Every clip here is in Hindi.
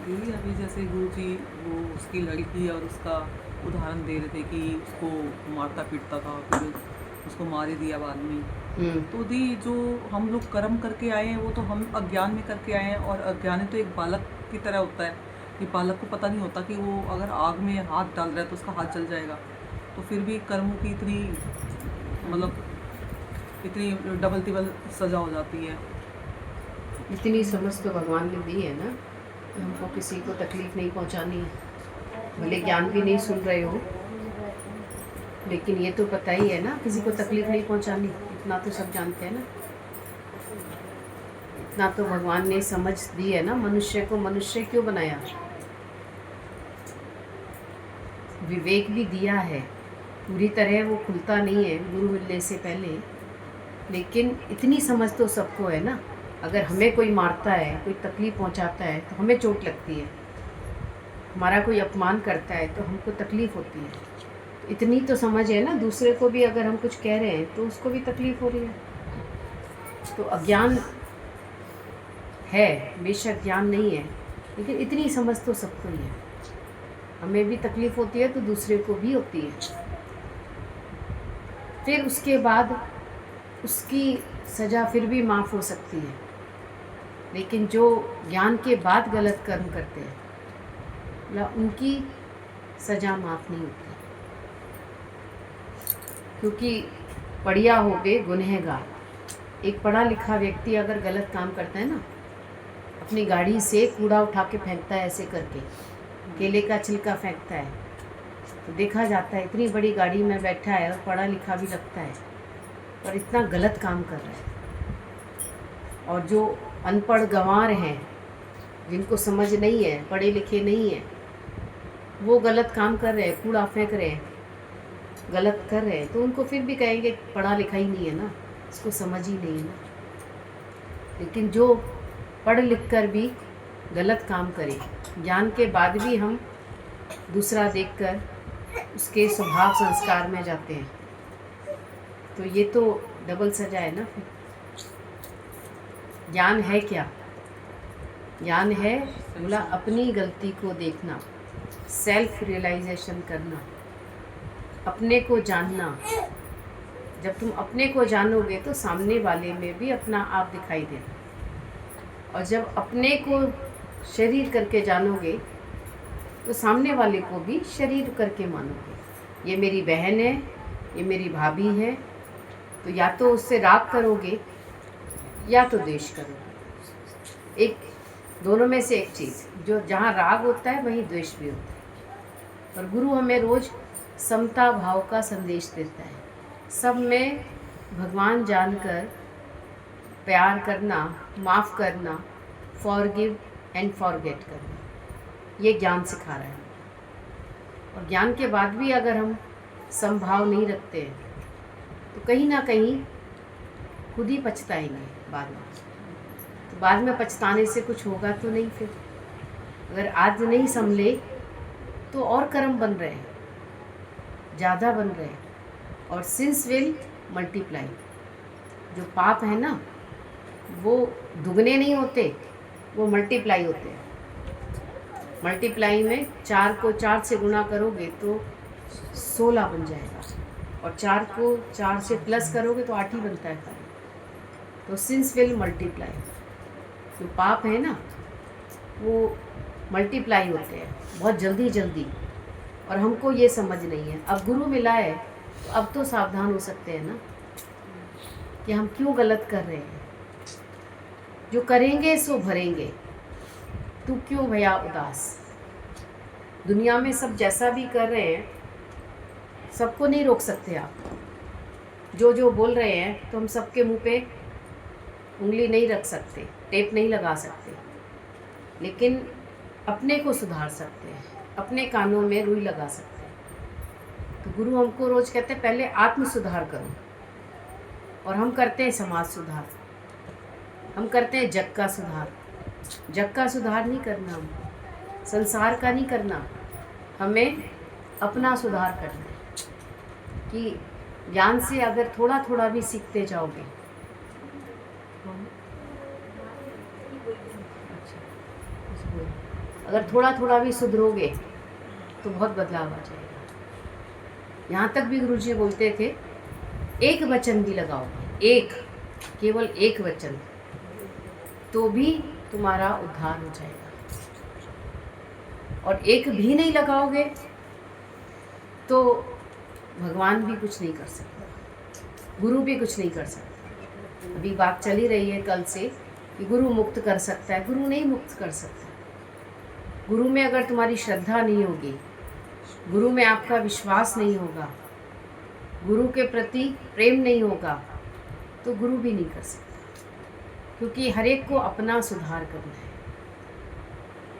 यही अभी जैसे गुरु जी वो उसकी लड़की और उसका उदाहरण दे रहे थे कि उसको मारता पीटता था, फिर उसको मार ही दिया बाद में। तो दी जो हम लोग कर्म करके आए हैं वो तो हम अज्ञान में करके आए हैं, और अज्ञानी तो एक बालक की तरह होता है कि बालक को पता नहीं होता कि वो अगर आग में हाथ डाल रहा है तो उसका हाथ जल जाएगा। तो फिर भी कर्मों की इतनी मतलब इतनी डबल तिबल सजा हो जाती है। इतनी समझ तो भगवान ने दी है ना कि हमको किसी को तकलीफ नहीं पहुंचानी है। भले ज्ञान भी नहीं सुन रहे हो, लेकिन ये तो पता ही है ना किसी को तकलीफ नहीं पहुंचानी। इतना तो सब जानते हैं ना। इतना तो भगवान ने समझ दी है ना। मनुष्य को मनुष्य क्यों बनाया? विवेक भी दिया है। पूरी तरह वो खुलता नहीं है गुरु मिलने से पहले, लेकिन इतनी समझ तो सबको है ना। अगर हमें कोई मारता है, कोई तकलीफ़ पहुंचाता है तो हमें चोट लगती है। हमारा कोई अपमान करता है तो हमको तकलीफ़ होती है। इतनी तो समझ है ना। दूसरे को भी अगर हम कुछ कह रहे हैं तो उसको भी तकलीफ़ हो रही है। तो अज्ञान है, बेशक ज्ञान नहीं है, लेकिन इतनी समझ तो सबको ही है। हमें भी तकलीफ़ होती है तो दूसरे को भी होती है। फिर उसके बाद उसकी सज़ा फिर भी माफ़ हो सकती है, लेकिन जो ज्ञान के बाद गलत कर्म करते हैं उनकी सज़ा माफ़ नहीं होती, क्योंकि पढ़िया हो गए गुनहगार। एक पढ़ा लिखा व्यक्ति अगर गलत काम करता है ना, अपनी गाड़ी से कूड़ा उठा के फेंकता है, ऐसे करके केले का छिलका फेंकता है, तो देखा जाता है इतनी बड़ी गाड़ी में बैठा है और पढ़ा लिखा भी लगता है, और इतना गलत काम कर रहा है। और जो अनपढ़ गंवार हैं, जिनको समझ नहीं है, पढ़े लिखे नहीं हैं, वो गलत काम कर रहे हैं, कूड़ा फेंक रहे हैं, गलत कर रहे हैं, तो उनको फिर भी कहेंगे पढ़ा लिखा ही नहीं है ना, इसको समझ ही नहीं है ना। लेकिन जो पढ़ लिख कर भी गलत काम करे, ज्ञान के बाद भी हम दूसरा देखकर उसके स्वभाव संस्कार में जाते हैं, तो ये तो डबल सजा है ना। फिर ज्ञान है क्या? ज्ञान है बोला अपनी गलती को देखना, सेल्फ रियलाइजेशन करना, अपने को जानना। जब तुम अपने को जानोगे तो सामने वाले में भी अपना आप दिखाई देना, और जब अपने को शरीर करके जानोगे तो सामने वाले को भी शरीर करके मानोगे। ये मेरी बहन है, ये मेरी भाभी है, तो या तो उससे राग करोगे या तो द्वेष करोगे। एक दोनों में से एक चीज़, जो जहाँ राग होता है वहीं द्वेष भी होता है। और गुरु हमें रोज़ समता भाव का संदेश देता है। सब में भगवान जानकर प्यार करना, माफ़ करना, फॉरगिव एंड फॉरगेट करना, ये ज्ञान सिखा रहा है। और ज्ञान के बाद भी अगर हम समभाव नहीं रखते हैं तो कहीं ना कहीं खुद ही पछताएंगे बाद में। तो बाद में पछताने से कुछ होगा तो नहीं। फिर अगर आज नहीं संभले तो और कर्म बन रहे हैं, ज़्यादा बन रहे हैं, और सिंस विल मल्टीप्लाई। जो पाप है ना वो दुगने नहीं होते, वो मल्टीप्लाई होते हैं। मल्टीप्लाई में 4 को 4 से गुना करोगे तो 16 बन जाएगा, और 4 को 4 से प्लस करोगे तो 8 ही बनता है खाली। तो सिंस विल मल्टीप्लाई। जो पाप है ना वो मल्टीप्लाई होते हैं बहुत जल्दी जल्दी, और हमको ये समझ नहीं है। अब गुरु मिला है तो अब तो सावधान हो सकते हैं ना कि हम क्यों गलत कर रहे हैं। जो करेंगे सो भरेंगे, तू क्यों भैया उदास। दुनिया में सब जैसा भी कर रहे हैं, सबको नहीं रोक सकते आप। जो जो बोल रहे हैं तो हम सबके मुंह पे उंगली नहीं रख सकते, टेप नहीं लगा सकते, लेकिन अपने को सुधार सकते हैं, अपने कानों में रुई लगा सकते हैं। तो गुरु हमको रोज़ कहते हैं पहले आत्म सुधार करो, और हम करते हैं समाज सुधार, हम करते हैं जग का सुधार। जग का सुधार नहीं करना, हम संसार का नहीं करना, हमें अपना सुधार करना है। कि ज्ञान से अगर थोड़ा थोड़ा भी सीखते जाओगे, अगर थोड़ा थोड़ा भी सुधरोगे तो बहुत बदलाव आ जाएगा। यहाँ तक भी गुरुजी बोलते थे, एक वचन भी लगाओ, एक, केवल एक वचन, तो भी तुम्हारा उद्धार हो जाएगा। और एक भी नहीं लगाओगे तो भगवान भी कुछ नहीं कर सकता, गुरु भी कुछ नहीं कर सकता। अभी बात चली रही है कल से कि गुरु मुक्त कर सकता है, गुरु नहीं मुक्त कर सकता। गुरु में अगर तुम्हारी श्रद्धा नहीं होगी, गुरु में आपका विश्वास नहीं होगा, गुरु के प्रति प्रेम नहीं होगा, तो गुरु भी नहीं कर सकता। क्योंकि हर एक को अपना सुधार करना है,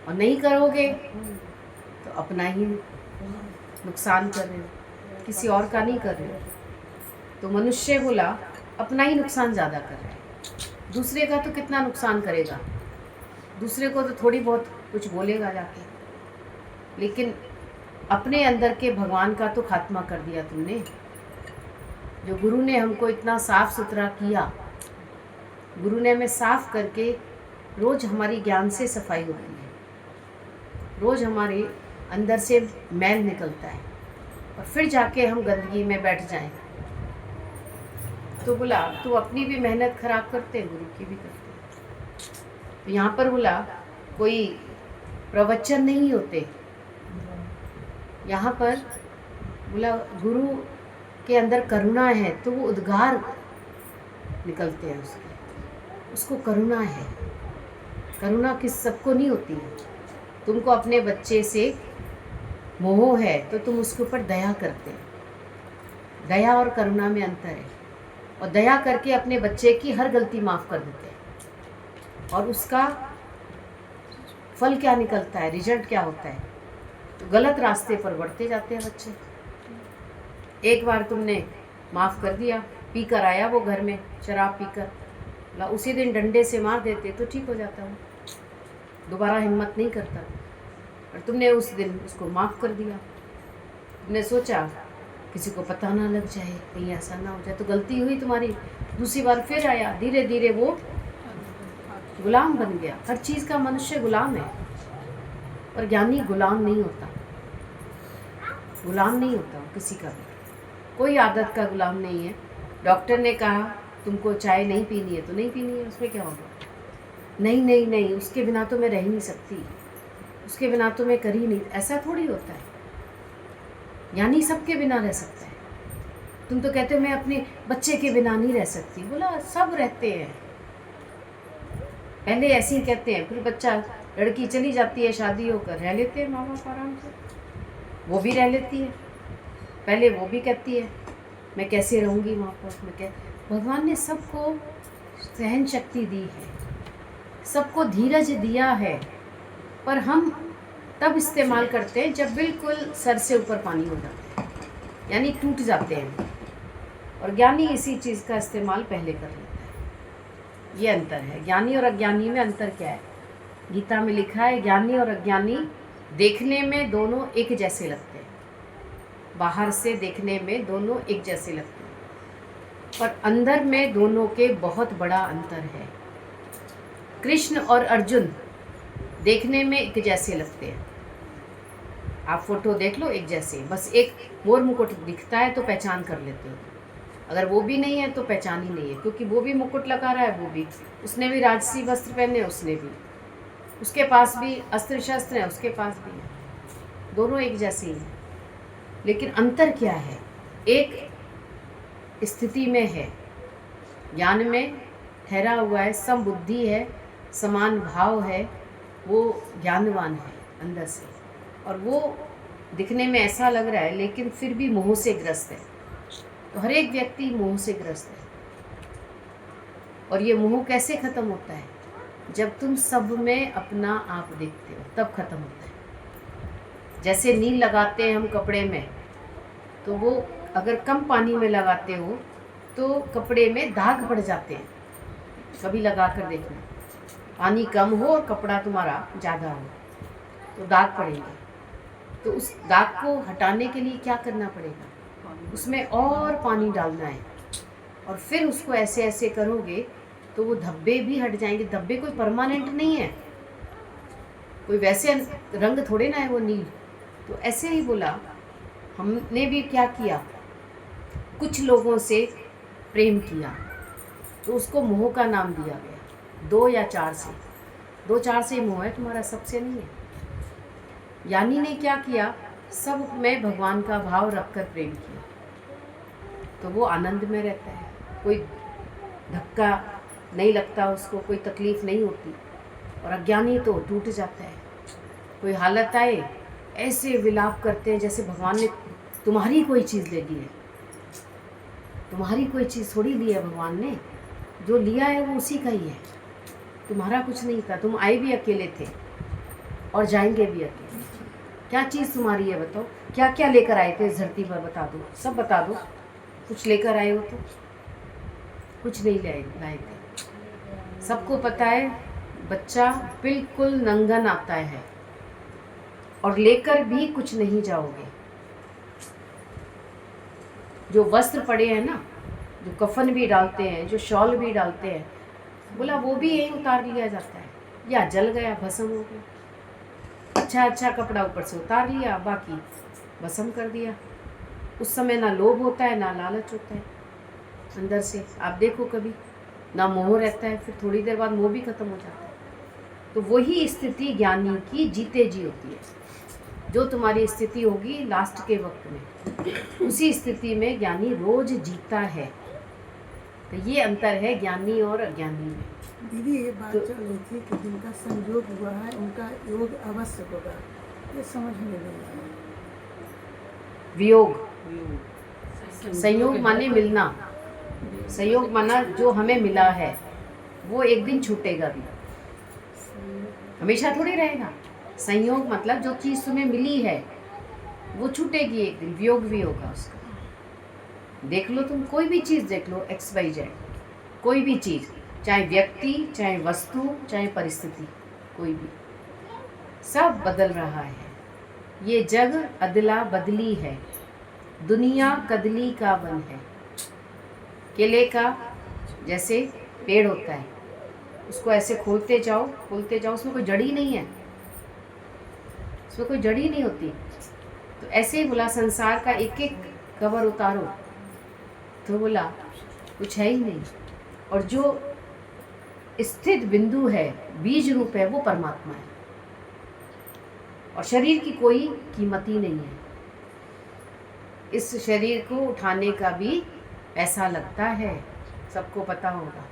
और नहीं करोगे तो अपना ही नुकसान कर रहे हो, किसी और का नहीं कर रहे हो। तो मनुष्य बोला अपना ही नुकसान ज़्यादा कर रहा है, दूसरे का तो कितना नुकसान करेगा, दूसरे को तो थोड़ी बहुत कुछ बोलेगा जाके, लेकिन अपने अंदर के भगवान का तो खात्मा कर दिया तुमने। जो गुरु ने हमको इतना साफ सुथरा किया, गुरु ने हमें साफ करके, रोज़ हमारी ज्ञान से सफाई होती है, रोज़ हमारे अंदर से मैल निकलता है, और फिर जाके हम गंदगी में बैठ जाएं। तो बोला तू अपनी भी मेहनत खराब करते, गुरु की भी करते। तो यहाँ पर बोला कोई प्रवचन नहीं होते, यहाँ पर बोला गुरु के अंदर करुणा है तो वो उद्गार निकलते हैं उसको करुणा है। करुणा किस सबको नहीं होती है। तुमको अपने बच्चे से मोह है तो तुम उसके ऊपर दया करते हैं। दया और करुणा में अंतर है। और दया करके अपने बच्चे की हर गलती माफ़ कर देते हैं, और उसका फल क्या निकलता है, रिजल्ट क्या होता है, तो गलत रास्ते पर बढ़ते जाते हैं बच्चे। एक बार तुमने माफ़ कर दिया, पी कर आया वो घर में शराब पीकर, बोला उसी दिन डंडे से मार देते तो ठीक हो जाता वो, दोबारा हिम्मत नहीं करता। और तुमने उस दिन उसको माफ़ कर दिया। तुमने सोचा किसी को पता ना लग जाए, कहीं ऐसा ना हो जाए, तो गलती हुई तुम्हारी। दूसरी बार फिर आया, धीरे धीरे वो गुलाम बन गया। हर चीज़ का मनुष्य गुलाम है, और ज्ञानी गुलाम नहीं होता, गुलाम नहीं होता किसी का भी, कोई आदत का गुलाम नहीं है। डॉक्टर ने कहा तुमको चाय नहीं पीनी है तो नहीं पीनी है, उसमें क्या होगा, नहीं नहीं नहीं उसके बिना तो मैं रह नहीं सकती, उसके बिना तो मैं कर ही नहीं, ऐसा थोड़ी होता है। यानी सबके बिना रह सकता है। तुम तो कहते हो मैं अपने बच्चे के बिना नहीं रह सकती, बोला सब रहते हैं, पहले ऐसे ही कहते हैं, फिर बच्चा लड़की चली जाती है शादी होकर, रह लेते हैं माँ बाप आराम से, वो भी रह लेती है, पहले वो भी कहती है मैं कैसे रहूँगी वहाँ पर, मैं भगवान ने सबको सहन शक्ति दी है, सबको धीरज दिया है, पर हम तब इस्तेमाल करते हैं जब बिल्कुल सर से ऊपर पानी हो जाता है, यानी टूट जाते हैं। और ज्ञानी इसी चीज़ का इस्तेमाल पहले कर लेता है। ये अंतर है, ज्ञानी और अज्ञानी में अंतर क्या है। गीता में लिखा है ज्ञानी और अज्ञानी देखने में दोनों एक जैसे लगते हैं, बाहर से देखने में दोनों एक जैसे लगते हैं, पर अंदर में दोनों के बहुत बड़ा अंतर है। कृष्ण और अर्जुन देखने में एक जैसे लगते हैं, आप फोटो देख लो एक जैसे, बस एक मोर मुकुट दिखता है तो पहचान कर लेते हो, अगर वो भी नहीं है तो पहचान ही नहीं है, क्योंकि वो भी मुकुट लगा रहा है, वो भी, उसने भी राजसी वस्त्र पहने, उसने भी, उसके पास भी अस्त्र शस्त्र है, उसके पास भी है, दोनों एक जैसे ही हैं। लेकिन अंतर क्या है, एक स्थिति में है, ज्ञान में ठहरा हुआ है, समबुद्धि है, समान भाव है, वो ज्ञानवान है अंदर से, और वो दिखने में ऐसा लग रहा है लेकिन फिर भी मोह से ग्रस्त है। तो हर एक व्यक्ति मोह से ग्रस्त है, और ये मोह कैसे ख़त्म होता है, जब तुम सब में अपना आप देखते हो तब ख़त्म होता है। जैसे नील लगाते हैं हम कपड़े में, तो वो अगर कम पानी में लगाते हो तो कपड़े में दाग पड़ जाते हैं, कभी लगा कर देखना, पानी कम हो और कपड़ा तुम्हारा ज़्यादा हो तो दाग पड़ेंगे। तो उस दाग को हटाने के लिए क्या करना पड़ेगा, उसमें और पानी डालना है, और फिर उसको ऐसे ऐसे करोगे तो वो धब्बे भी हट जाएंगे। धब्बे कोई परमानेंट नहीं है, कोई वैसे रंग थोड़े ना है वो नील। तो ऐसे ही बोला हमने भी क्या किया, कुछ लोगों से प्रेम किया तो उसको मोह का नाम दिया गया। 2 या 4 से, 2-4 से ही मोह है तुम्हारा, सबसे नहीं है। यानी ने क्या किया, सब में भगवान का भाव रखकर प्रेम किया तो वो आनंद में रहता है, कोई धक्का नहीं लगता उसको, कोई तकलीफ नहीं होती। और अज्ञानी तो टूट जाता है, कोई हालत आए ऐसे विलाप करते हैं जैसे भगवान ने तुम्हारी कोई चीज़ ले ली है। तुम्हारी कोई चीज़ थोड़ी ली है भगवान ने, जो लिया है वो उसी का ही है, तुम्हारा कुछ नहीं था। तुम आए भी अकेले थे और जाएंगे भी अकेले। क्या चीज़ तुम्हारी है बताओ, क्या क्या लेकर आए थे इस धरती पर, बता दो, सब बता दो। कुछ लेकर आए हो तो? कुछ नहीं लाए थे। सबको पता है बच्चा बिल्कुल नंगन आता है और लेकर भी कुछ नहीं जाओगे। जो वस्त्र पड़े हैं ना, जो कफन भी डालते हैं, जो शॉल भी डालते हैं, बोला वो भी यहीं उतार लिया जाता है, या जल गया, भस्म हो गया। अच्छा कपड़ा ऊपर से उतार लिया, बाकी भस्म कर दिया। उस समय ना लोभ होता है ना लालच होता है अंदर से। आप देखो कभी ना मोह रहता है, फिर थोड़ी देर बाद मोह भी खत्म हो जाता है। तो वही स्थिति ज्ञानी की जीते जी होती है। जो तुम्हारी स्थिति होगी लास्ट के वक्त में, उसी स्थिति में ज्ञानी रोज जीता है। तो ये अंतर है ज्ञानी और अज्ञानी में। दीदी ये बात चल रही थी कि जिनका संयोग हुआ है उनका योग अवश्य होगा, ये समझ में नहीं आया। वियोग, संयोग माने मिलना, संयोग माना जो हमें मिला है वो एक दिन छूटेगा भी, हमेशा थोड़ी रहेगा। संयोग मतलब जो चीज़ तुम्हें मिली है वो छूटेगी एक दिन, वियोग भी होगा उसका। देख लो तुम कोई भी चीज़ देख लो, XYZ कोई भी चीज़, चाहे व्यक्ति, चाहे वस्तु, चाहे परिस्थिति, कोई भी, सब बदल रहा है। ये जग अदला बदली है, दुनिया कदली का वन है। केले का जैसे पेड़ होता है, उसको ऐसे खोलते जाओ, उसमें कोई जड़ी नहीं है, उसमें कोई जड़ी नहीं होती। तो ऐसे ही बोला संसार का एक एक कवर उतारो तो बोला कुछ है ही नहीं। और जो स्थित बिंदु है, बीज रूप है, वो परमात्मा है। और शरीर की कोई कीमत ही नहीं है। इस शरीर को उठाने का भी पैसा लगता है, सबको पता होगा।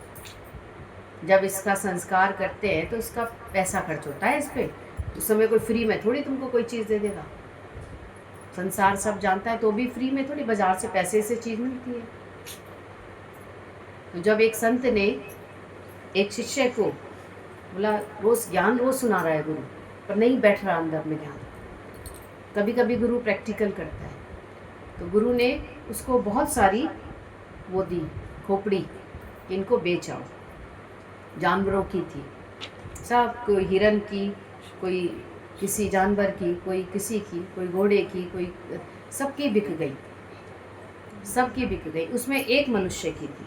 जब इसका संस्कार करते हैं तो इसका पैसा खर्च होता है इस पे। उस समय कोई फ्री में थोड़ी तुमको कोई चीज़ दे देगा। संसार सब जानता है तो भी फ्री में थोड़ी, बाजार से पैसे से चीज़ मिलती है। तो जब एक संत ने एक शिष्य को बोला, रोज़ ज्ञान रोज़ सुना रहा है गुरु, पर नहीं बैठ रहा अंदर में ज्ञान। कभी कभी गुरु प्रैक्टिकल करता है, तो गुरु ने उसको बहुत सारी वो दी खोपड़ी, इनको बेच आओ। जानवरों की थी सब, कोई हिरन की, कोई किसी जानवर की, कोई किसी की, कोई घोड़े की, कोई, सबकी बिक गई, सबकी बिक गई। उसमें एक मनुष्य की थी।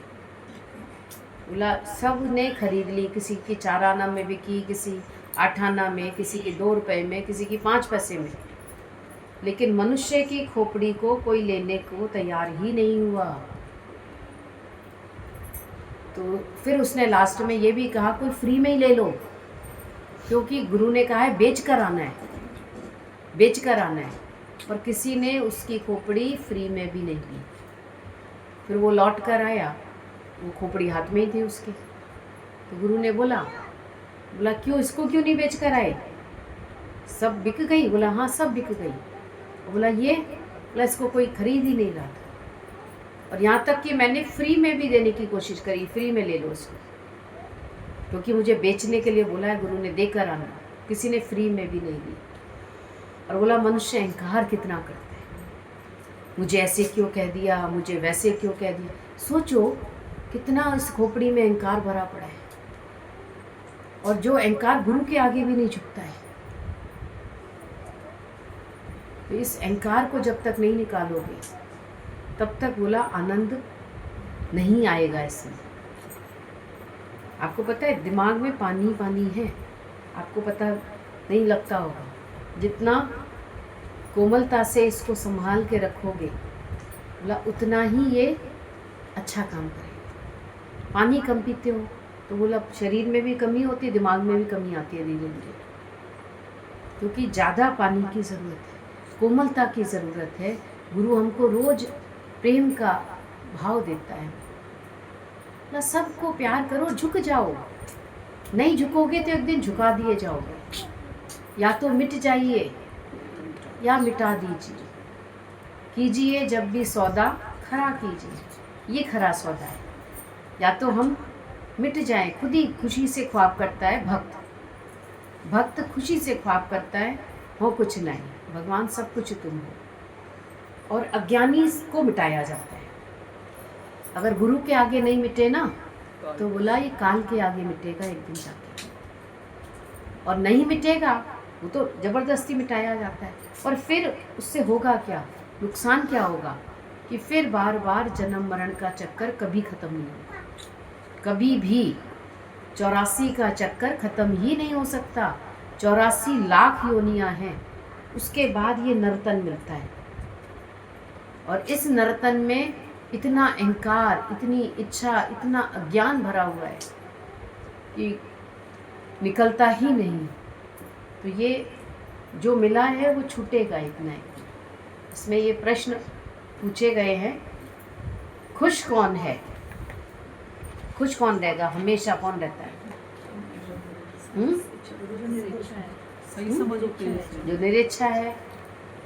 बोला सब ने खरीद ली, किसी की 4 आना में बिकी, किसी 8 आना में, किसी की 2 रुपए में, किसी की 5 पैसे में, लेकिन मनुष्य की खोपड़ी को कोई लेने को तैयार ही नहीं हुआ। तो फिर उसने लास्ट में ये भी कहा कोई फ्री में ही ले लो, क्योंकि गुरु ने कहा है बेच कर आना है, बेच कर आना है। पर किसी ने उसकी खोपड़ी फ्री में भी नहीं ली। फिर वो लौट कर आया, वो खोपड़ी हाथ में ही थी उसकी। तो गुरु ने बोला क्यों, इसको क्यों नहीं बेच कर आए? सब बिक गई? बोला हाँ सब बिक गई। बोला इसको कोई खरीद ही नहीं रहा था, और यहाँ तक कि मैंने फ्री में भी देने की कोशिश करी, फ्री में ले लो इसको, क्योंकि मुझे बेचने के लिए बोला है गुरु ने, देकर आना। किसी ने फ्री में भी नहीं दी। और बोला मनुष्य अहंकार कितना करता है, मुझे ऐसे क्यों कह दिया, मुझे वैसे क्यों कह दिया। सोचो कितना इस खोपड़ी में अहंकार भरा पड़ा है, और जो अहंकार गुरु के आगे भी नहीं झुकता है। तो इस अहंकार को जब तक नहीं निकालोगे तब तक बोला आनंद नहीं आएगा इसमें। आपको पता है दिमाग में पानी पानी है, आपको पता नहीं लगता होगा। जितना कोमलता से इसको संभाल के रखोगे, बोला उतना ही ये अच्छा काम करेगा। पानी कम पीते हो तो बोला शरीर में भी कमी होती है, दिमाग में भी कमी आती है धीरे धीरे, क्योंकि ज़्यादा पानी की ज़रूरत है, कोमलता की ज़रूरत है। गुरु हमको रोज़ प्रेम का भाव देता है ना, सबको प्यार करो, झुक जाओ। नहीं झुकोगे तो एक दिन झुका दिए जाओगे। या तो मिट जाइए या मिटा दीजिए। कीजिए जब भी सौदा खरा कीजिए, ये खरा सौदा है। या तो हम मिट जाएं, खुद ही खुशी से ख्वाब करता है भक्त। भक्त खुशी से ख्वाब करता है, हो कुछ नहीं, भगवान सब कुछ तुम हो। और अज्ञानी को मिटाया जाता है। अगर गुरु के आगे नहीं मिटे ना, तो बोला ये काल के आगे मिटेगा एक दिन जाके। और नहीं मिटेगा वो तो ज़बरदस्ती मिटाया जाता है। और फिर उससे होगा क्या, नुकसान क्या होगा कि फिर बार बार जन्म मरण का चक्कर कभी ख़त्म नहीं होगा। कभी भी 84 का चक्कर ख़त्म ही नहीं हो सकता। 84 लाख योनियाँ हैं, उसके बाद ये नर्तन मिलता है। और इस नर्तन में इतना अहंकार, इतनी इच्छा, इतना अज्ञान भरा हुआ है कि निकलता ही नहीं। तो ये जो मिला है वो छूटेगा इतना ही। इसमें ये प्रश्न पूछे गए हैं, खुश कौन है, खुश कौन रहेगा, हमेशा कौन रहता है? सही समझ होती है। जो निरिच्छा है,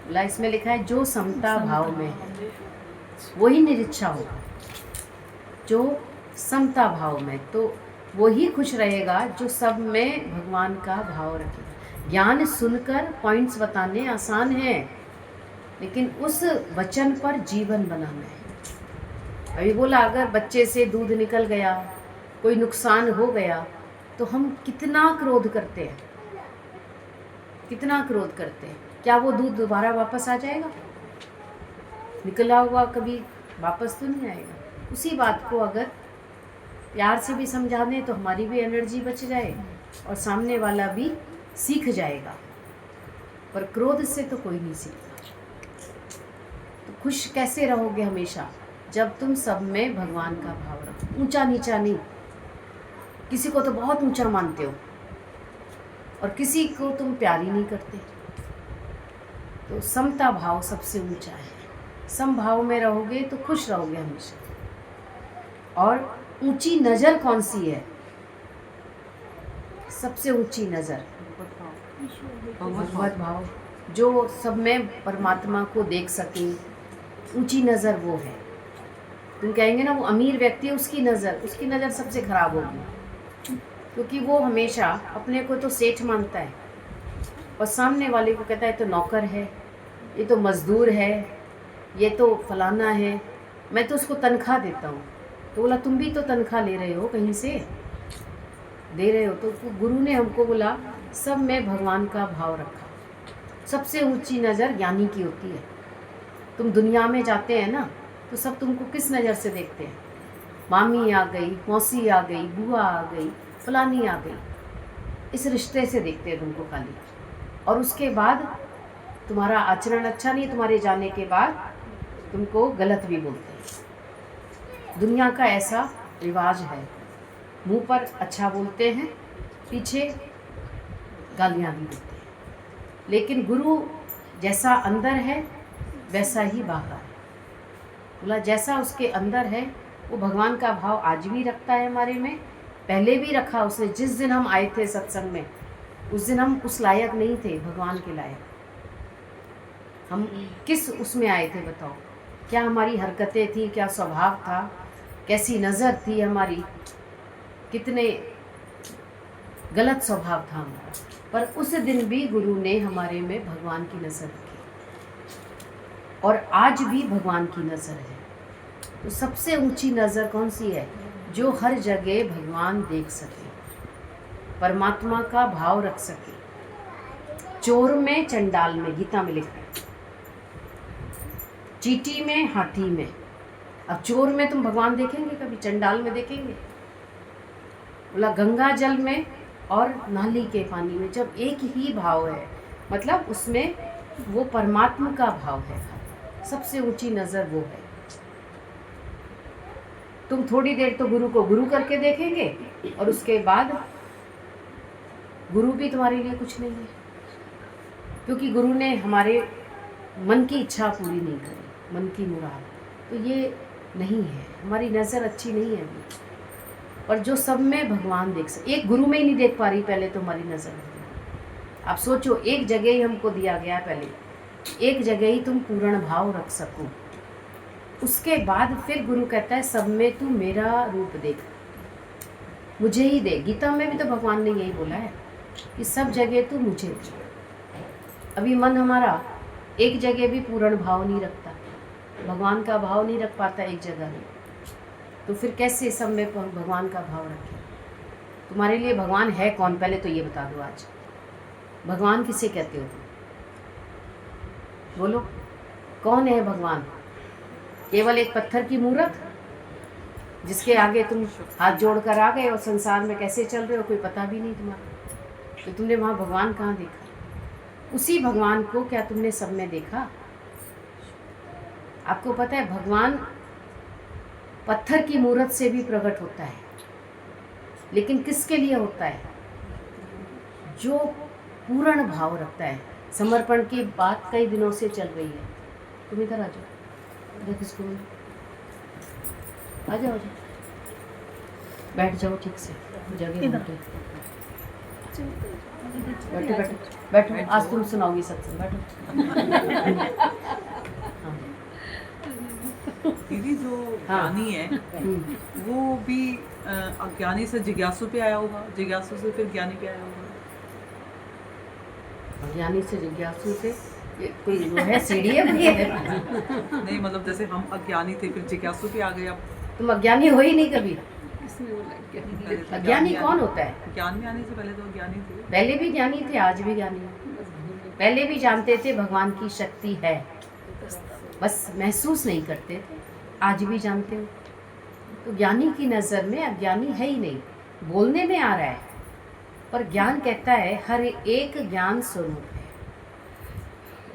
बोला इसमें लिखा है जो समता भाव में है वही निरिच्छा होगा। जो समता भाव में, तो वही खुश रहेगा जो सब में भगवान का भाव रखेगा। ज्ञान सुनकर पॉइंट्स बताने आसान है, लेकिन उस वचन पर जीवन बनाना है। अभी बोला अगर बच्चे से दूध निकल गया, कोई नुकसान हो गया, तो हम कितना क्रोध करते हैं, कितना क्रोध करते हैं। क्या वो दूध दोबारा वापस आ जाएगा? निकला हुआ कभी वापस तो नहीं आएगा। उसी बात को अगर प्यार से भी समझा दें तो हमारी भी एनर्जी बच जाए और सामने वाला भी सीख जाएगा। पर क्रोध से तो कोई नहीं सीखता। तो खुश कैसे रहोगे हमेशा? जब तुम सब में भगवान का भाव रखो, ऊंचा नीचा नहीं। किसी को तो बहुत ऊंचा मानते हो और किसी को तुम प्यार ही नहीं करते। तो समता भाव सबसे ऊंचा है। समभाव में रहोगे तो खुश रहोगे हमेशा। और ऊंची नज़र कौन सी है? सबसे ऊंची नज़र भगवत भाव, जो सब में परमात्मा को देख सके, ऊंची नज़र वो है। तुम कहेंगे ना वो अमीर व्यक्ति है, उसकी नज़र सबसे खराब होगी, क्योंकि वो हमेशा अपने को तो सेठ मानता है और सामने वाले को कहता है तो नौकर है, ये तो मज़दूर है, ये तो फलाना है, मैं तो उसको तनख्वाह देता हूँ। तो बोला तुम भी तो तनख्वाह ले रहे हो, कहीं से दे रहे हो। तो गुरु ने हमको बोला सब में भगवान का भाव रखा। सबसे ऊंची नज़र ज्ञानी की होती है। तुम दुनिया में जाते हैं ना, तो सब तुमको किस नज़र से देखते हैं? मामी आ गई, मौसी आ गई, बुआ आ गई, फलानी आ गई, इस रिश्ते से देखते हैं तुमको खाली। और उसके बाद तुम्हारा आचरण अच्छा नहीं, तुम्हारे जाने के बाद तुमको गलत भी बोलते हैं। दुनिया का ऐसा रिवाज है, मुंह पर अच्छा बोलते हैं, पीछे गालियाँ भी देते हैं। लेकिन गुरु जैसा अंदर है वैसा ही बाहर है। बोला जैसा उसके अंदर है वो भगवान का भाव आज भी रखता है हमारे में, पहले भी रखा उसने। जिस दिन हम आए थे सत्संग में, उस दिन हम उस लायक नहीं थे, भगवान के लायक। हम किस उसमें आए थे बताओ? क्या हमारी हरकतें थी, क्या स्वभाव था, कैसी नज़र थी हमारी, कितने गलत स्वभाव था हमारा। पर उस दिन भी गुरु ने हमारे में भगवान की नज़र रखी और आज भी भगवान की नज़र है। तो सबसे ऊंची नज़र कौन सी है? जो हर जगह भगवान देख सके, परमात्मा का भाव रख सके। चोर में चंडाल में, गीता में लिखा है, चींटी में हाथी में। अब चोर में तुम भगवान देखेंगे कभी? चंडाल में देखेंगे? बोला गंगा जल में और नाली के पानी में, जब एक ही भाव है, मतलब उसमें वो परमात्मा का भाव है, सबसे ऊंची नज़र वो है। तुम थोड़ी देर तो गुरु को गुरु करके देखेंगे और उसके बाद गुरु भी तुम्हारे लिए कुछ नहीं है, क्योंकि गुरु ने हमारे मन की इच्छा पूरी नहीं करी, मन की मुराद, तो ये नहीं है, हमारी नज़र अच्छी नहीं है अभी। और जो सब में भगवान देख सके, एक गुरु में ही नहीं देख पा रही पहले तो हमारी नज़र। आप सोचो, एक जगह ही हमको दिया गया, पहले एक जगह ही तुम पूर्ण भाव रख सको, उसके बाद फिर गुरु कहता है सब में तू मेरा रूप देख, मुझे ही दे। गीता में भी तो भगवान ने यही बोला है कि सब जगह तू मुझे दे। अभी मन हमारा एक जगह भी पूर्ण भाव नहीं रखता, भगवान का भाव नहीं रख पाता एक जगह में, तो फिर कैसे सब में भगवान का भाव रखें? तुम्हारे लिए भगवान है कौन, पहले तो ये बता दो। आज भगवान किसे कहते हो तुम? बोलो, कौन है भगवान? केवल एक पत्थर की मूर्त जिसके आगे तुम हाथ जोड़कर आ गए और संसार में कैसे चल रहे हो कोई पता भी नहीं तुम्हारा, तो तुमने वहाँ भगवान कहाँ देखा? उसी भगवान को क्या तुमने सब में देखा? आपको पता है भगवान पत्थर की मूर्त से भी प्रकट होता है, लेकिन किसके लिए होता है? जो पूर्ण भाव रखता है। समर्पण की बात कई दिनों से चल रही है, तुम इधर आ जाओ, देख इसको, आ जाओ, बैठ जाओ ठीक से जगह बैठो बैठो बैठो, आज तुम सुनाओगी सत्संग, बैठो। दीदी जो ज्ञानी है वो भी अज्ञानी से जिज्ञासु पे आया होगा, जिज्ञासु से फिर ज्ञानी पे आया होगा। ज्ञानी से जिज्ञासु से कोई वो है, सीढ़ी है? नहीं मतलब जैसे हम अज्ञानी थे फिर जिज्ञासु पे आ गए। अब तुम अज्ञानी हो ही नहीं कभी। अज्ञानी कौन होता है? ज्ञान में आने से पहले तो अज्ञानी थे। पहले भी ज्ञानी थे, आज भी ज्ञानी है। पहले भी जानते थे भगवान की शक्ति है, बस महसूस नहीं करते थे, आज भी जानते हो। तो ज्ञानी की नज़र में अज्ञानी है ही नहीं, बोलने में आ रहा है, पर ज्ञान कहता है हर एक ज्ञान स्वरूप है।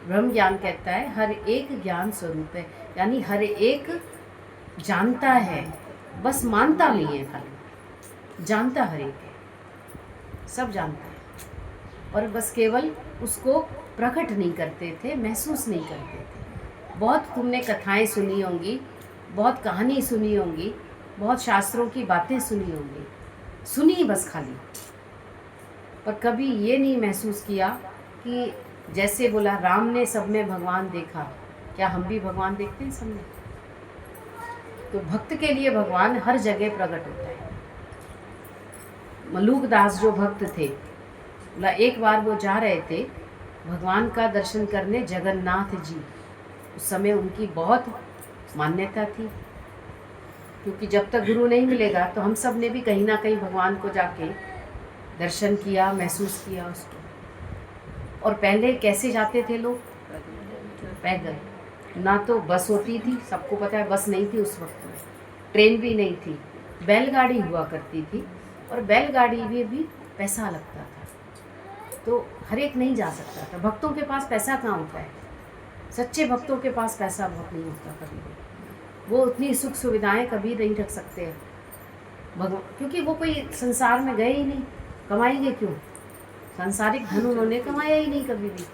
ब्रह्म ज्ञान कहता है हर एक ज्ञान स्वरूप है, यानी हर एक जानता है, बस मानता नहीं है, खाली जानता हर एक है, सब जानता है, और बस केवल उसको प्रकट नहीं करते थे, महसूस नहीं करते थे। बहुत तुमने कथाएं सुनी होंगी, बहुत कहानी सुनी होंगी, बहुत शास्त्रों की बातें सुनी होंगी, सुनी बस खाली, पर कभी ये नहीं महसूस किया कि जैसे बोला राम ने सब में भगवान देखा, क्या हम भी भगवान देखते हैं सब में? तो भक्त के लिए भगवान हर जगह प्रकट होता है। मलूक दास जो भक्त थे, बोला एक बार वो जा रहे थे भगवान का दर्शन करने जगन्नाथ जी। उस समय उनकी बहुत मान्यता थी, क्योंकि जब तक गुरु नहीं मिलेगा तो हम सब ने भी कहीं ना कहीं भगवान को जाके दर्शन किया, महसूस किया उसको। और पहले कैसे जाते थे लोग? पैदल। ना तो बस होती थी, सबको पता है बस नहीं थी उस वक्त में, ट्रेन भी नहीं थी, बैलगाड़ी हुआ करती थी, और बैलगाड़ी में भी पैसा लगता था, तो हर एक नहीं जा सकता था। भक्तों के पास पैसा कहाँ होता है? सच्चे भक्तों के पास पैसा बहुत नहीं होता कभी भी, वो उतनी सुख सुविधाएं कभी नहीं रख सकते हैं भगवान, क्योंकि वो कोई संसार में गए ही नहीं, कमाएंगे क्यों? सांसारिक धन उन्होंने कमाया ही नहीं कभी भी।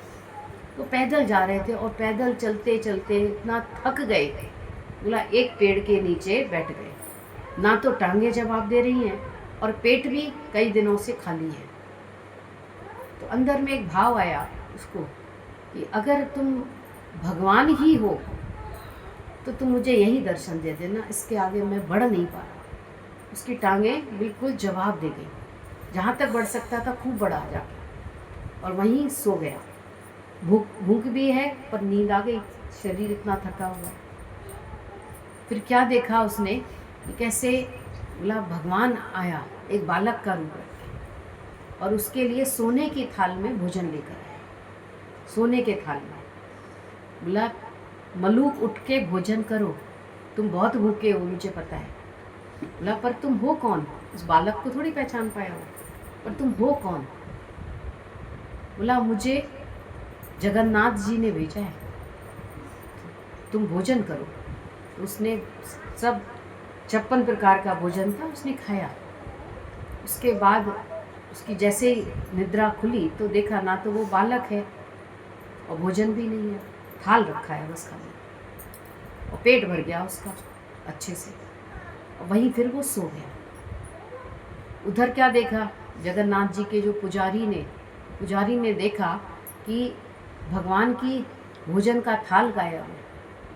तो पैदल जा रहे थे, और पैदल चलते चलते इतना थक गए, बोला एक पेड़ के नीचे बैठ गए। ना तो टांगे जवाब दे रही हैं और पेट भी कई दिनों से खाली है। तो अंदर में एक भाव आया उसको कि अगर तुम भगवान ही हो तो तुम मुझे यही दर्शन दे देना, इसके आगे मैं बढ़ नहीं पा रहा। उसकी टांगें बिल्कुल जवाब दे गई, जहाँ तक बढ़ सकता था खूब बढ़ा जाके, और वहीं सो गया। भूख भी है पर नींद आ गई, शरीर इतना थका हुआ। फिर क्या देखा उसने कि कैसे, बोला भगवान आया एक बालक का रूप रख के, और उसके लिए सोने की थाल में भोजन लेकर आया, सोने के थाल में। बोला मलूक उठ के भोजन करो, तुम बहुत भूखे हो मुझे पता है। बोला पर तुम हो कौन? उस बालक को थोड़ी पहचान पाया हो। पर तुम हो कौन? बोला मुझे जगन्नाथ जी ने भेजा है, तुम भोजन करो। तो उसने सब 56 प्रकार का भोजन था, उसने खाया। उसके बाद उसकी जैसे ही निद्रा खुली तो देखा ना तो वो बालक है और भोजन भी नहीं है, थाल रखा है बस खाली, और पेट भर गया उसका अच्छे से, और वहीं फिर वो सो गया। उधर क्या देखा, जगन्नाथ जी के जो पुजारी ने देखा कि भगवान की भोजन का थाल गायब है।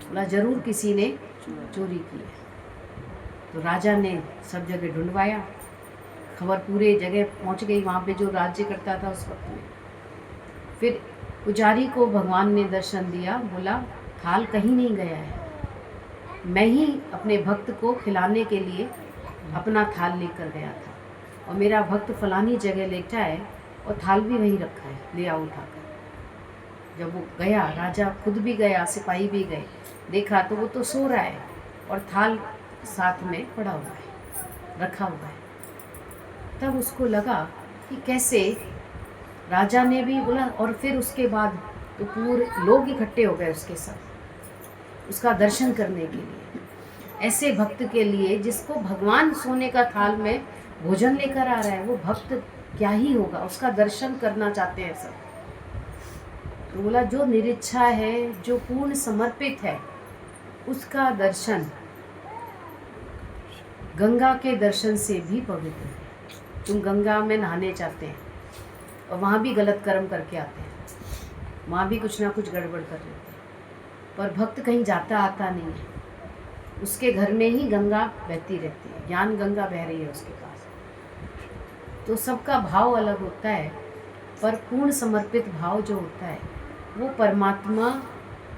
बोला जरूर किसी ने चोरी की है। तो राजा ने सब जगह ढूंढवाया, खबर पूरे जगह पहुंच गई, वहाँ पे जो राज्य करता था उस वक्त में। फिर पुजारी को भगवान ने दर्शन दिया, बोला थाल कहीं नहीं गया है, मैं ही अपने भक्त को खिलाने के लिए अपना थाल लेकर गया था, और मेरा भक्त फलानी जगह लेटा है और थाल भी वहीं रखा है, ले आओ उठाकर। जब वो गया, राजा खुद भी गया, सिपाही भी गए, देखा तो वो तो सो रहा है और थाल साथ में पड़ा हुआ है, रखा हुआ है। तब उसको लगा कि कैसे राजा ने भी बोला, और फिर उसके बाद तो पूरे लोग इकट्ठे हो गए उसके साथ उसका दर्शन करने के लिए। ऐसे भक्त के लिए जिसको भगवान सोने का थाल में भोजन लेकर आ रहा है, वो भक्त क्या ही होगा, उसका दर्शन करना चाहते हैं सब। तो बोला जो निरीच्छा है, जो पूर्ण समर्पित है, उसका दर्शन गंगा के दर्शन से भी पवित्र है। तुम गंगा में नहाने जाते हैं और वहाँ भी गलत कर्म करके आते हैं, वहाँ भी कुछ ना कुछ गड़बड़ कर लेते हैं, पर भक्त कहीं जाता आता नहीं है, उसके घर में ही गंगा बहती रहती है, ज्ञान गंगा बह रही है उसके पास। तो सबका भाव अलग होता है, पर पूर्ण समर्पित भाव जो होता है वो परमात्मा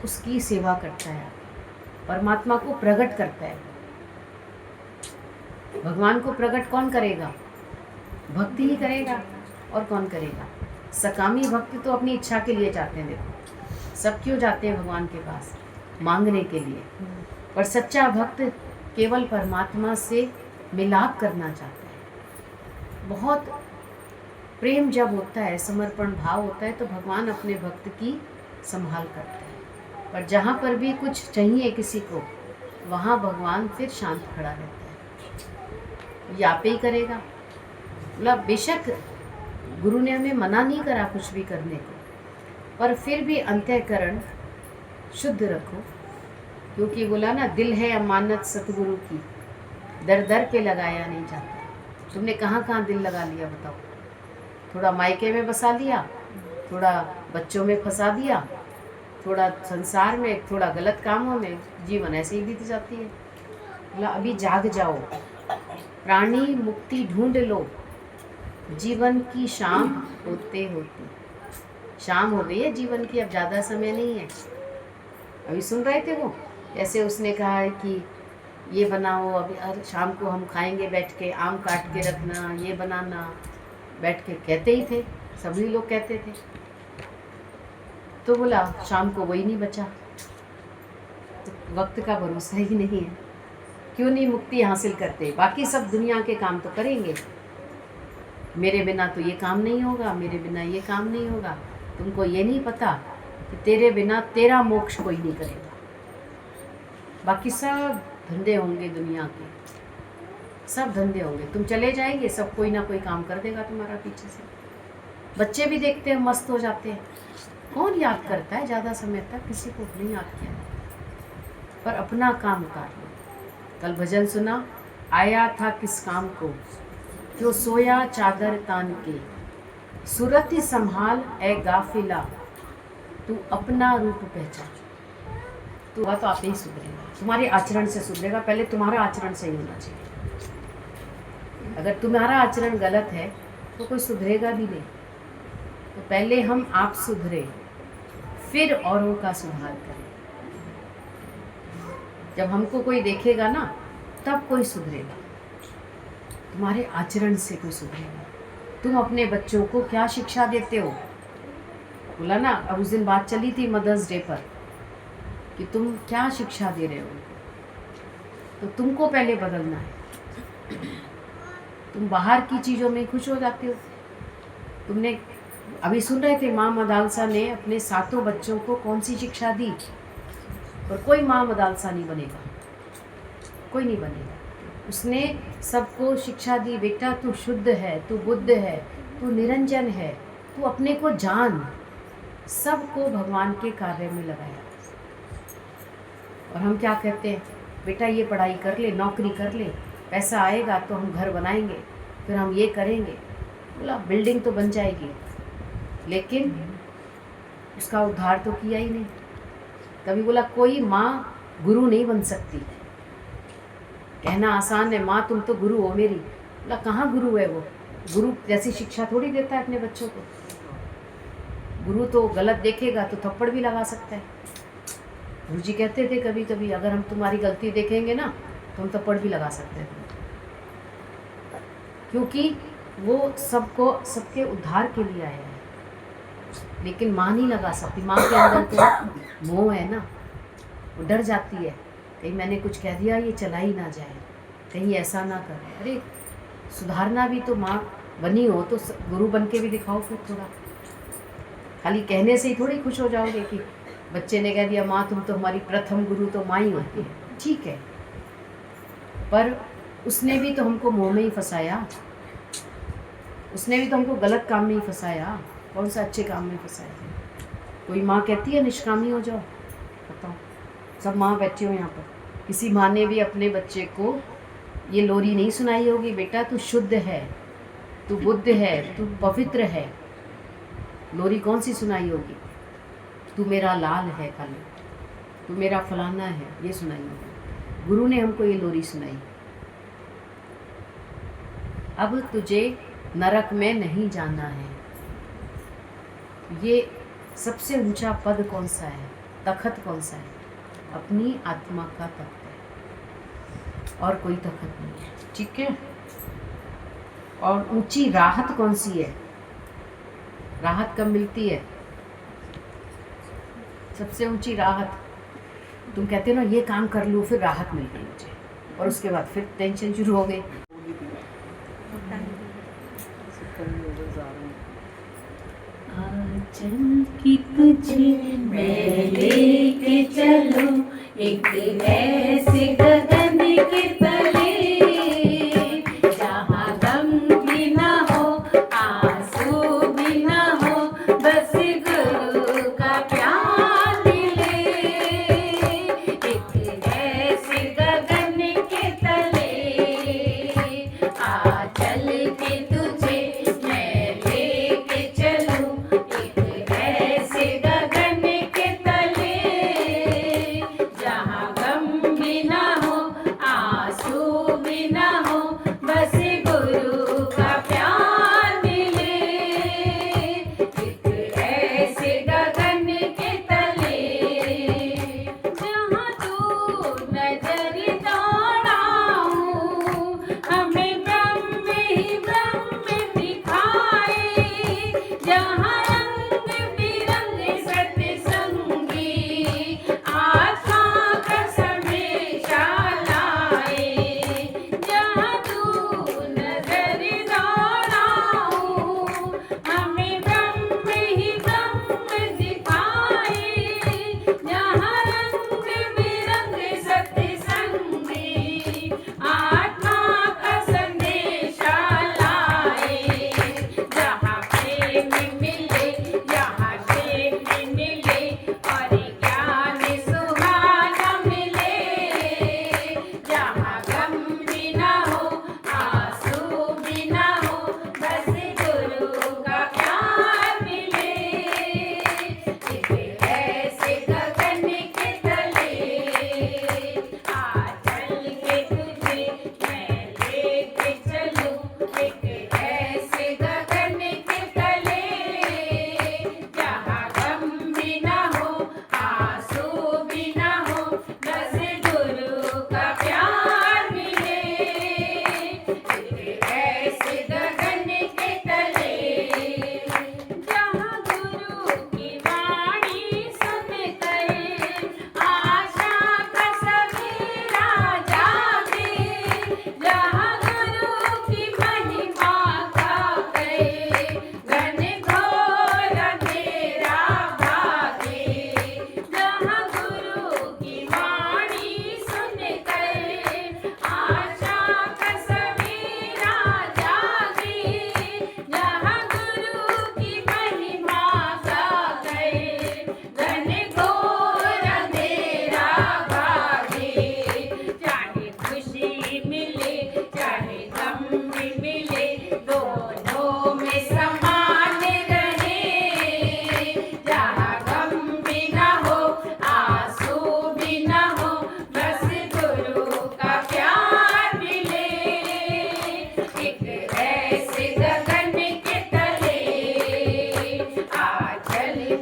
उसकी सेवा करता है, परमात्मा को प्रकट करता है। भगवान को प्रकट कौन करेगा? भक्त ही करेगा, और कौन करेगा? सकामी भक्त तो अपनी इच्छा के लिए जाते हैं। देखो सब क्यों जाते हैं भगवान के पास? मांगने के लिए। पर सच्चा भक्त केवल परमात्मा से मिलाप करना चाहता है। बहुत प्रेम जब होता है, समर्पण भाव होता है, तो भगवान अपने भक्त की संभाल करते हैं। पर जहाँ पर भी कुछ चाहिए किसी को, वहाँ भगवान फिर शांत खड़ा रहता है, या पे ही करेगा। मतलब बेशक गुरु ने हमें मना नहीं करा कुछ भी करने को, पर फिर भी अंतःकरण शुद्ध रखो, क्योंकि बोला ना, दिल है अमानत सतगुरु की, दर दर पे लगाया नहीं जाता। तुमने कहाँ कहाँ दिल लगा लिया बताओ? थोड़ा मायके में बसा लिया, थोड़ा बच्चों में फंसा दिया, थोड़ा संसार में, थोड़ा गलत कामों में, जीवन ऐसे ही बीत जाती है। बोला अभी जाग जाओ, प्राणी मुक्ति ढूंढ लो, जीवन की शाम होते होते। शाम हो गई है जीवन की, अब ज़्यादा समय नहीं है। अभी सुन रहे थे वो, ऐसे उसने कहा है कि ये बनाओ, अभी शाम को हम खाएंगे बैठ के, आम काट के रखना, ये बनाना, बैठ के कहते ही थे, सभी लोग कहते थे। तो बोला शाम को वही नहीं बचा, तो वक्त का भरोसा ही नहीं है। क्यों नहीं मुक्ति हासिल करते? बाकी सब दुनिया के काम तो करेंगे, मेरे बिना तो ये काम नहीं होगा, मेरे बिना ये काम नहीं होगा। तुमको ये नहीं पता कि तेरे बिना तेरा मोक्ष कोई नहीं करेगा। बाकी सब धंधे होंगे दुनिया के, सब धंधे होंगे, तुम चले जाएंगे, सब कोई ना कोई काम कर देगा तुम्हारा पीछे से। बच्चे भी देखते हैं, मस्त हो जाते हैं। कौन याद करता है ज़्यादा समय तक? किसी को नहीं याद किया। पर अपना काम उतार लो। कल भजन सुना, आया था किस काम को, जो सोया चादर तान के, सूरत ही संभाल ए गाफिला, तू अपना रूप पहचान। तो वह तो आप ही सुधरेगा, तुम्हारे आचरण से सुधरेगा। पहले तुम्हारा आचरण सही होना चाहिए। अगर तुम्हारा आचरण गलत है तो कोई सुधरेगा भी नहीं। तो पहले हम आप सुधरे, फिर औरों का सुधार करें। जब हमको कोई देखेगा ना, तब कोई सुधरेगा। तुम्हारे आचरण से कोई सुधरेगा। तुम अपने बच्चों को क्या शिक्षा देते हो? बोला ना, अब उस दिन बात चली थी मदर्स डे पर, कि तुम क्या शिक्षा दे रहे हो। तो तुमको पहले बदलना है। तुम बाहर की चीज़ों में खुश हो जाते हो, तुमने अभी सुन रहे थे माँ मदालसा ने अपने 7 बच्चों को कौन सी शिक्षा दी, और कोई माँ मदालसा नहीं बनेगा, कोई नहीं बनेगा। उसने सबको शिक्षा दी, बेटा तू शुद्ध है, तू बुद्ध है, तू निरंजन है, तू अपने को जान। सबको भगवान के कार्य में लगाया। और हम क्या कहते हैं, बेटा ये पढ़ाई कर ले, नौकरी कर ले, पैसा आएगा तो हम घर बनाएंगे, फिर हम ये करेंगे। बोला बिल्डिंग तो बन जाएगी, लेकिन उसका उद्धार तो किया ही नहीं। तभी बोला कोई माँ गुरु नहीं बन सकती। कहना आसान है, माँ तुम तो गुरु हो मेरी। बोला कहाँ गुरु है वो? गुरु जैसी शिक्षा थोड़ी देता है अपने बच्चों को। गुरु तो गलत देखेगा तो थप्पड़ भी लगा सकता है। गुरु जी कहते थे कभी कभी अगर हम तुम्हारी गलती देखेंगे ना तो हम थप्पड़ भी लगा सकते हैं, क्योंकि वो सबको सबके उद्धार के लिए आया है। लेकिन माँ नहीं लगा सकती। माँ के अंदर तो मोह है ना, वो डर जाती है कहीं मैंने कुछ कह दिया ये चला ही ना जाए, कहीं ऐसा ना करे। अरे सुधारना भी तो माँ बनी हो तो गुरु बन के भी दिखाओ फिर थोड़ा। खाली कहने से ही थोड़ी खुश हो जाओगे कि बच्चे ने कह दिया माँ तुम तो हमारी प्रथम गुरु तो माँ ही होती है। ठीक है, पर उसने भी तो हमको मोह में ही फंसाया, उसने भी तो हमको गलत काम में ही फंसाया। कौन सा अच्छे काम में फंसाया? कोई माँ कहती है निष्कामी हो जाओ? बताओ, सब माँ बैठी हो यहाँ पर। किसी माँ ने भी अपने बच्चे को ये लोरी नहीं सुनाई होगी, बेटा तू शुद्ध है, तू बुद्ध है, तू पवित्र है। लोरी कौन सी सुनाई होगी? तू मेरा लाल है खाली, तू मेरा फलाना है, ये सुनाई होगी। गुरु ने हमको ये लोरी सुनाई। अब तुझे नरक में नहीं जाना है। ये सबसे ऊंचा पद कौन सा है, तखत कौन सा है? अपनी आत्मा का तख्त है, और कोई तखत नहीं है। ठीक है। और ऊंची राहत कौन सी है? राहत कब मिलती है? सबसे ऊंची राहत, तुम कहते हो ना ये काम कर लूँ फिर राहत मिल गई मुझे, और उसके बाद फिर टेंशन शुरू हो गई। आंचल की तुझे मैं लेके चलूं एक ऐसे गगन के तले, जहाँ गम भी ना हो आंसू भी ना हो, बस गुरु का प्यार मिले। एक ऐसे गगन के तले आंचल की तुझे मैं लेके चलूं एक ऐसे गगन के तले, जहाँ गम भी ना हो आंसू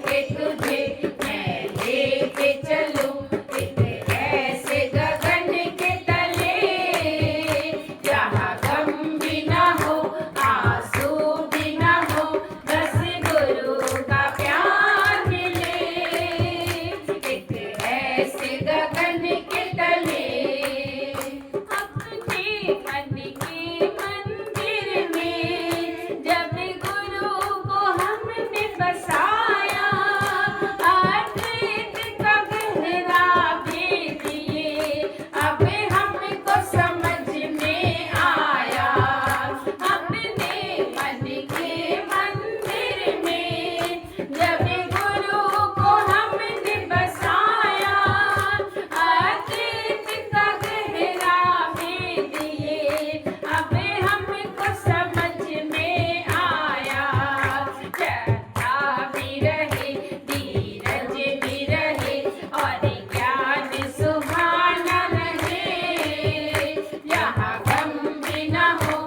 के तुझे मैं लेके चलूं एक ऐसे गगन के तले जहाँ गम भी ना हो आंसू भी ना हो बस गुरु का प्यार मिले एक ऐसे गगन के तले अपने मन के मंदिर में जब गुरु को हमने बसाया अद्वैत का गहरा भेद ये अब हमको समझ में आया अपने मन के मंदिर में जब गुरु को हमने बसाया अद्वैत का गहरा भेद ये अब हमको समझ में आया श्रद्धा भी रहे धीरज भी रहे और ज्ञान सुहाना रहे यहाँ गम भी ना हो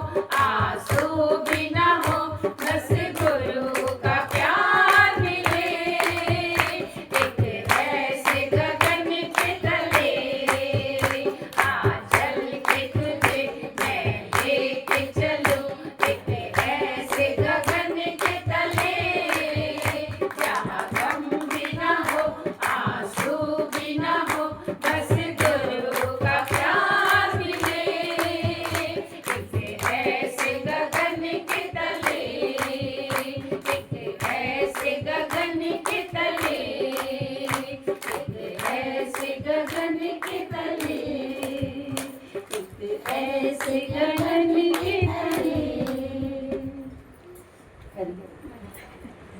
आंसू भी ना हो बस गुरु का प्यार मिले एक ऐसे गगन के तले आंचल के तुझे मैं लेके चलूं एक ऐसे गगन के तले जहाँ गम भी ना हो आंसू भी ना हो बस गुरु का प्यार मिले एक ऐसे गगन के तले एक ऐसे गगन के तले एक ऐसे गगन के तले एक ऐसे गगन के तले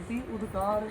जी उद्गार